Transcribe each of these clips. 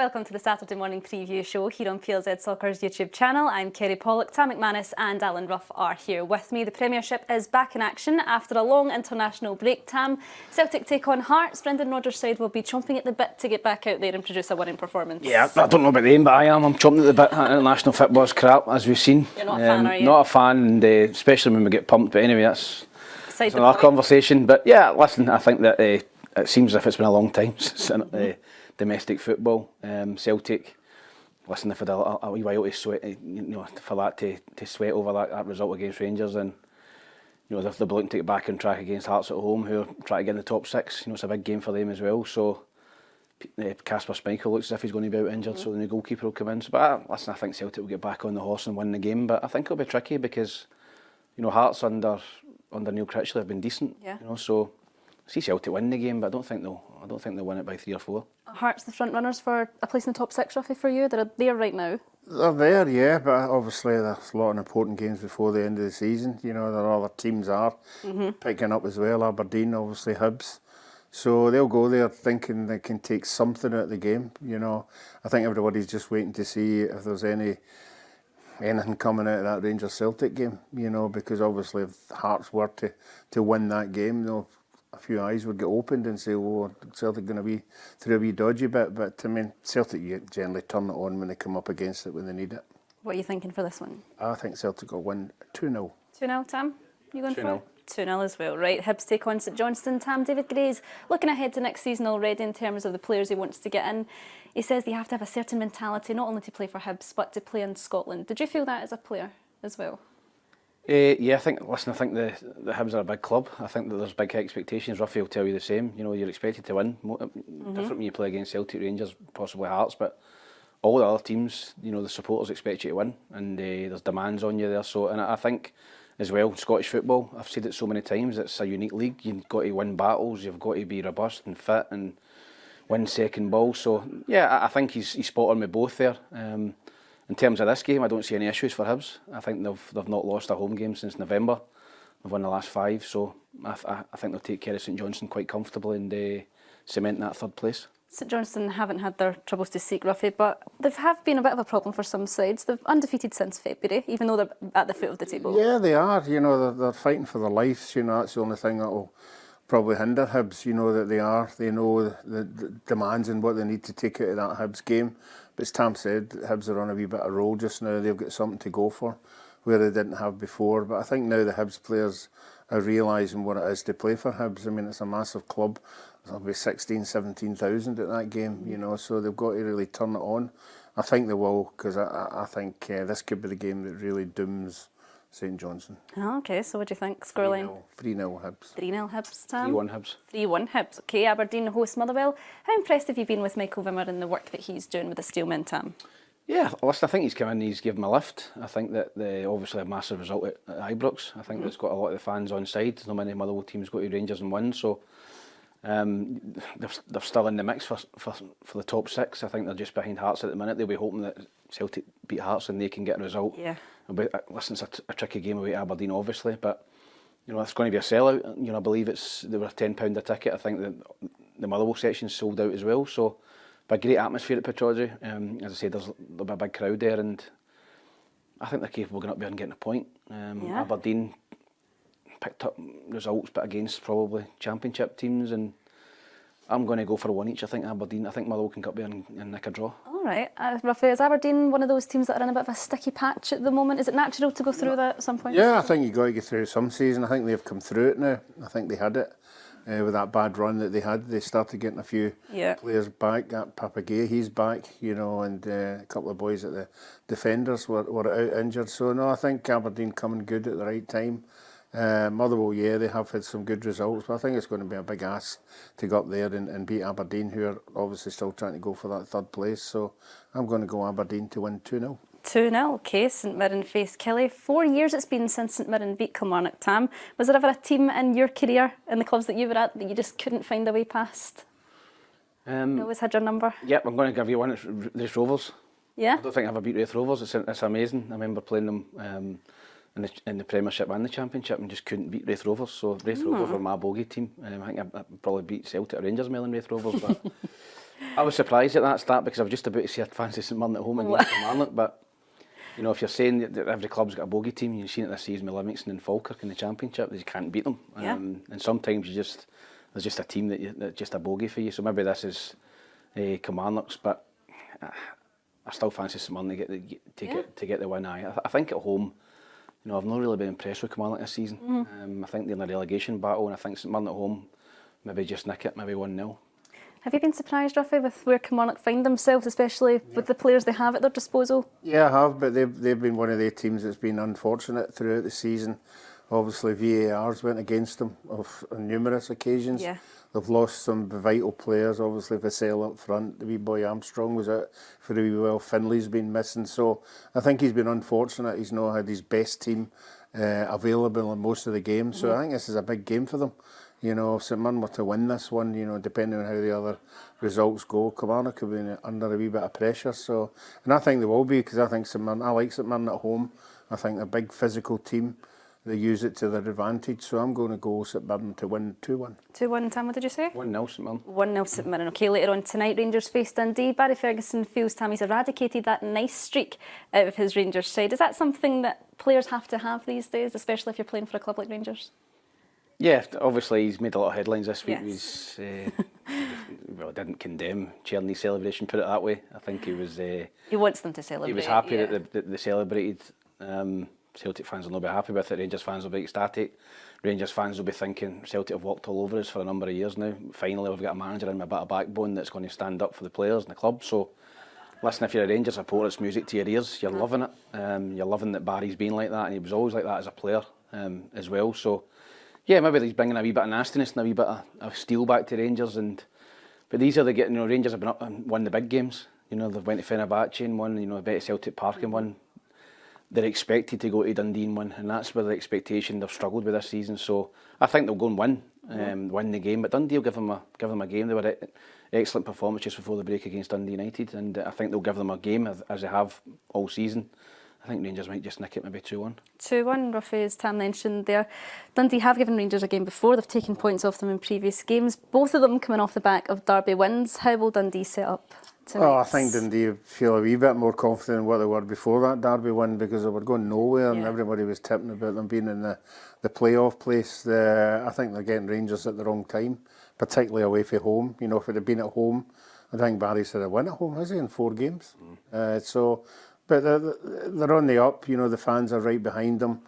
Welcome to the Saturday morning preview show here on PLZ Soccer's YouTube channel. I'm Kerry Pollock, Tam McManus and Alan Ruff are here with me. The Premiership is back in action after a long international break. Tam, Celtic take on Hearts. Brendan Rodgers' side will be chomping at the bit to get back out there and produce a winning performance. Yeah, I don't know about them, but I am. I'm chomping at the bit. International football's crap, as we've seen. You're not a fan, are you? Not a fan, and especially when we get pumped. But anyway, that's another point. Conversation. But yeah, listen, I think that it seems as if it's been a long time since domestic football. Celtic, listen, they've had a wee while to sweat, for that to sweat over that result against Rangers, and they're looking to get back on track against Hearts at home, who are trying to get in the top six. It's a big game for them as well. So Kasper Schmeichel looks as if he's going to be out injured, so the new goalkeeper will come in. So, but listen, I think Celtic will get back on the horse and win the game. But I think it'll be tricky because Hearts under Neil Critchley have been decent. Yeah. So I see Celtic win the game, but I don't think they'll win it by 3 or 4. Hearts the front runners for a place in the top 6, Ruffy, for you? They're there right now. They're there, yeah, but obviously there's a lot of important games before the end of the season. There are other teams are picking up as well. Aberdeen, obviously Hibs. So they'll go there thinking they can take something out of the game. I think everybody's just waiting to see if there's anything coming out of that Rangers-Celtic game. Because obviously if Hearts were to win that game, a few eyes would get opened and say, "Oh, Celtic going to be through a wee dodgy bit." But I mean, Celtic generally turn it on when they come up against it when they need it. What are you thinking for this one? I think Celtic will win 2-0. 2-0, Tam? You going 2-0. for it? 2-0 as well, right. Hibs take on St Johnstone. Tam, David Gray's looking ahead to next season already in terms of the players he wants to get in. He says they have to have a certain mentality, not only to play for Hibs, but to play in Scotland. Did you feel that as a player as well? Yeah, I think the Hibs are a big club. I think that there's big expectations. Ruffy will tell you the same. You're expected to win. Different when you play against Celtic, Rangers, possibly Hearts, but all the other teams, the supporters expect you to win, and there's demands on you there. So, and I think as well, Scottish football, I've said it so many times, it's a unique league. You've got to win battles, you've got to be robust and fit and win second ball. So yeah, I think he's spot on with both there. In terms of this game, I don't see any issues for Hibs. I think they've not lost a home game since November. They've won the last 5, so I think they'll take care of St Johnstone quite comfortably and cement that 3rd place. St Johnstone haven't had their troubles to seek, Ruffy, but they have been a bit of a problem for some sides. They've undefeated since February, even though they're at the foot of the table. Yeah, they are. They're fighting for their lives. That's the only thing that will probably hinder Hibs. That they know the demands and what they need to take out of that Hibs game. But as Tam said, Hibs are on a wee bit of roll just now. They've got something to go for, where they didn't have before. But I think now the Hibs players are realising what it is to play for Hibs. I mean, it's a massive club. There'll be 16,000, 17,000 at that game, so they've got to really turn it on. I think they will, because I think this could be the game that really dooms St Johnstone. Oh, okay, so what do you think? Scoreline? 3-0 Hibs. 3-0 Hibs, Tam? 3-1 Hibs. 3-1 Hibs. Okay, Aberdeen host Motherwell. How impressed have you been with Michael Wimmer and the work that he's doing with the Steelmen, Tam? Yeah, listen, I think he's come in, he's given them a lift. I think that they obviously a massive result at Ibrox. I think that's got a lot of the fans on side. No many Motherwell teams go to Rangers and win, so they're still in the mix for the top 6. I think they're just behind Hearts at the minute. They'll be hoping that Celtic beat Hearts and they can get a result. Yeah. Listen, it's a tricky game away at Aberdeen, obviously, but it's going to be a sellout. I believe they were £10 a ticket. I think that the Motherwell section's sold out as well. So, but a great atmosphere at Pittodrie. As I said, there'll be a big crowd there, and I think they're capable of going up there and getting a point. Aberdeen picked up results, but against probably Championship teams, and I'm going to go for 1 each. I think Motherwell can go up there and nick a draw. All right. Ruffy, is Aberdeen one of those teams that are in a bit of a sticky patch at the moment? Is it natural to go through that at some point? Yeah, I think you've got to get through some season. I think they've come through it now. I think they had it with that bad run that they had. They started getting a few players back. Papagay, he's back, and a couple of boys at the defenders were out injured. So, no, I think Aberdeen coming good at the right time. Motherwell, they have had some good results, but I think it's going to be a big ask to go up there and beat Aberdeen, who are obviously still trying to go for that 3rd place. So I'm going to go Aberdeen to win 2-0. 2-0, okay. St Mirren face Killie. 4 years it's been since St Mirren beat Kilmarnock, Tam. Was there ever a team in your career, in the clubs that you were at, that you just couldn't find a way past? You always had your number? Yep, I'm going to give you one. It's Raith Rovers. Yeah? I don't think I ever beat Raith Rovers. It's amazing. I remember playing them in the Premiership and the Championship and just couldn't beat Raith Rovers. So Raith Rovers were my bogey team. I think I probably beat Celtic or Rangers more than Raith Rovers. But I was surprised at that start because I was just about to say I'd fancy St Mirren at home against Kilmarnock, but you know, if you're saying that every club's got a bogey team, you've seen it this season with Livingston and Falkirk in the Championship, you can't beat them. Yeah. And sometimes there's just a team that's just a bogey for you. So maybe this is Kilmarnock's, but I still fancy St Mirren to get the win. I think at home, you know, I've not really been impressed with Kilmarnock this season. I think they're in a relegation battle, and I think St Mirren at home maybe just nick it, maybe 1-0. Have you been surprised, Ruffy, with where Kilmarnock find themselves, especially with the players they have at their disposal? Yeah, I have, but they've been one of the teams that's been unfortunate throughout the season. Obviously, VARs went against them on numerous occasions. Yeah. They've lost some vital players. Obviously, Vassell up front, the wee boy Armstrong was out for a wee while. Finley's been missing, so I think he's been unfortunate. He's not had his best team available in most of the games. So I think this is a big game for them. You know, if St Mirren were to win this one, you know, depending on how the other results go, Kilmarnock could be under a wee bit of pressure. So, and I think they will be, because I think St Mirren, I like St Mirren at home. I think they're a big physical team. They use it to their advantage. So I'm going to go St Mirren to win 2-1. 2-1, Tam, what did you say? 1-0 St Mirren. 1-0 St Mirren. Okay, later on tonight, Rangers face Dundee. Barry Ferguson feels Tammy's eradicated that nice streak out of his Rangers side. Is that something that players have to have these days, especially if you're playing for a club like Rangers? Yeah, obviously he's made a lot of headlines this week. Yes. Well, didn't condemn Cherny's celebration, put it that way. I think he was... He wants them to celebrate. He was happy that they celebrated. Celtic fans will not be happy with it. Rangers fans will be ecstatic. Rangers fans will be thinking Celtic have walked all over us for a number of years now. Finally, we've got a manager and a bit of backbone that's going to stand up for the players and the club. So, listen, if you're a Rangers supporter, it's music to your ears. You're loving it. You're loving that Barry's been like that, and he was always like that as a player as well. So, yeah, maybe he's bringing a wee bit of nastiness and a wee bit of steel back to Rangers. But these are Rangers have been up and won the big games. You know, they've went to Fenerbahce and won. You know, bet Celtic Park and won. They're expected to go to Dundee and win, and that's where the expectation they've struggled with this season. So I think they'll go and win the game. But Dundee will give them a game. They were excellent performance just before the break against Dundee United, and I think they'll give them a game as they have all season. I think Rangers might just nick it, maybe 2-1. 2-1, Ruffy, as Tam mentioned there. Dundee have given Rangers a game before. They've taken points off them in previous games. Both of them coming off the back of Derby wins. How will Dundee set up tonight? Oh, I think Dundee feel a wee bit more confident in what they were before that Derby win, because they were going nowhere and everybody was tipping about them being in the playoff place. I think they're getting Rangers at the wrong time, particularly away from home. You know, if it had been at home, I think Barry said a win at home, has he, in 4 games? But they're on the up, you know, the fans are right behind them.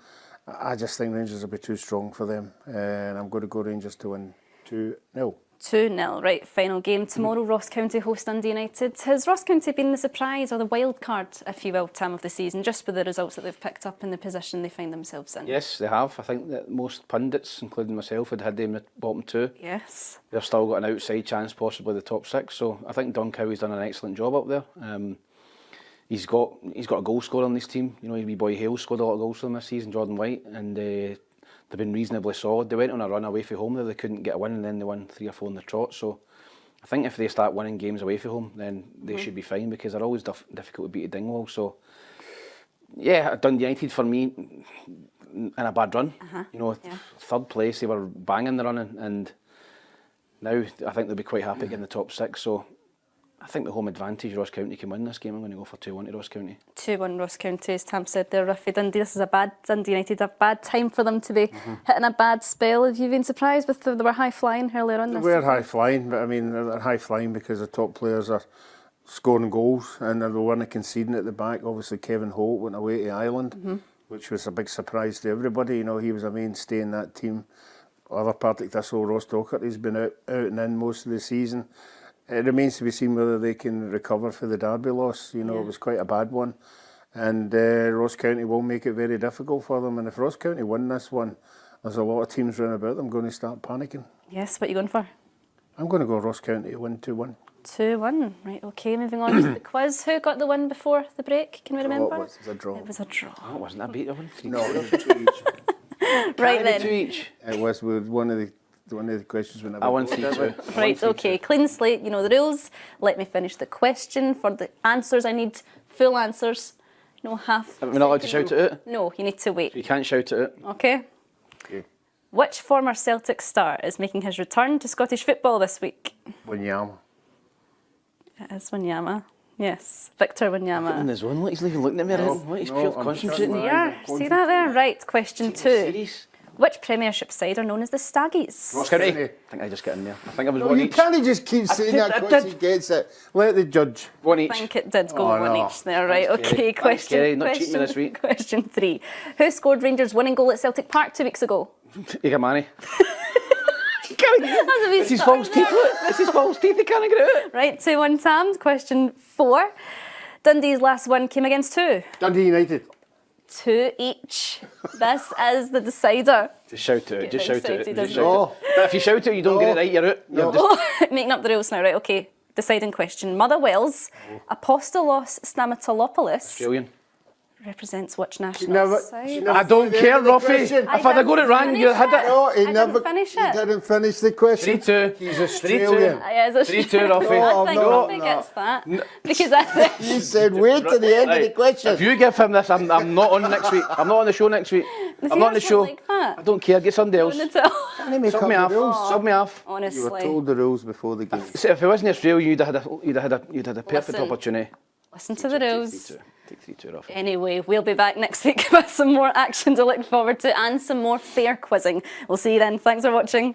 I just think Rangers will be too strong for them, and I'm going to go Rangers to win 2-0. 2-0, right, final game tomorrow. Ross County host Dundee United. Has Ross County been the surprise or the wild card, if you will, Tam, of the season, just with the results that they've picked up in the position they find themselves in? Yes, they have. I think that most pundits, including myself, had them in the bottom 2. Yes. They've still got an outside chance, possibly the top 6. So I think Don Cowie's done an excellent job up there. He's got a goal scorer on this team. You know, his wee boy Hale scored a lot of goals for them this season, Jordan White, and they've been reasonably solid. They went on a run away from home there. They couldn't get a win, and then they won 3 or 4 in the trot. So I think if they start winning games away from home, then they should be fine, because they're always difficult to beat at Dingwall. So yeah, Dundee United for me in a bad run. You know, 3rd place, they were banging the running, and now I think they'll be quite happy getting the top 6. So I think the home advantage, Ross County can win this game. I'm going to go for 2-1 to Ross County. 2-1 Ross County, as Tam said there. Ruffy, Dundee, this is Dundee United, a bad time for them to be hitting a bad spell. Have you been surprised with they were high flying earlier on this season? They were high flying, but I mean, they're high flying because the top players are scoring goals and they weren't conceding at the back. Obviously, Kevin Holt went away to Ireland, which was a big surprise to everybody. You know, he was a mainstay in that team. Other Partick Thistle, Ross Docherty's been out and in most of the season. It remains to be seen whether they can recover for the Derby loss. You know, it was quite a bad one. And Ross County will make it very difficult for them. And if Ross County win this one, there's a lot of teams round about them going to start panicking. Yes, what are you going for? I'm going to go Ross County to win 2-1. 2-1, right, okay, moving on to the quiz. Who got the win before the break? Can we remember? It was a draw. It was a draw. Oh, it wasn't a beat. I won 3. No, it was 2 each. Right then. 2 each. It was with one of the questions we never I won 3-2. Right, okay, clean slate, you know the rules. Let me finish the question. For the answers, I need full answers. No half. Are we not allowed to shout it out? No, you need to wait. You can't shout it out. Okay. Okay. Which former Celtic star is making his return to Scottish football this week? Wanyama. It is Wanyama. Yes, Victor Wanyama. In the zone, look, he's not even looking at me. Look, he's pure concentrating. Yeah, see that there? Right, question 2. Serious. Which Premiership side are known as the Staggies? Ross County. I think I just got in there. I think I was No, one you each. can't just keep saying that I because did. he gets it. Let the judge. One I each. think it did go Oh, one no. each there, right? Thanks, Okay, Kerry. Thanks, Kerry. Not cheating me this week. Question 3. Who scored Rangers' winning goal at Celtic Park 2 weeks ago? Igamani. That's a wee This is start false there. teeth. Look. This is false teeth. He can't get it out. Right, 2-1 Tam. Question 4. Dundee's last win came against who? Dundee United. 2 each. This is the decider. Just shout to it. Just shout to it. excited, Just isn't shout to it. But if you shout it, you don't get it right. You're out. You're just Making up the rules now, right? Okay. Deciding question. Motherwell's Apostolos Stamatolopoulos Australian. represents which national Never, side? I don't care, Ruffy. question. If I'd have got it wrong, you had it. No, he I never. didn't finish it. He didn't finish the question. 3-2. He's 3-2. Australian. Yeah, it's 3-2, Ruffy. No, I think no, Ruffy no. gets that. Because that's it. You said wait to the end of the question. If you give him this, I'm not on next week. I'm not on the show next week. The I'm not on the viewers show. won't like that. I don't care. Get somebody else. Wouldn't it? Sub me off. Sub me off. You were Honestly. told the rules before the game. See, if it wasn't Australia, you'd have had a perfect Listen. opportunity. Listen to the rules. Take 3-2, Ruffy. Anyway, we'll be back next week with some more action to look forward to and some more fair quizzing. We'll see you then. Thanks for watching.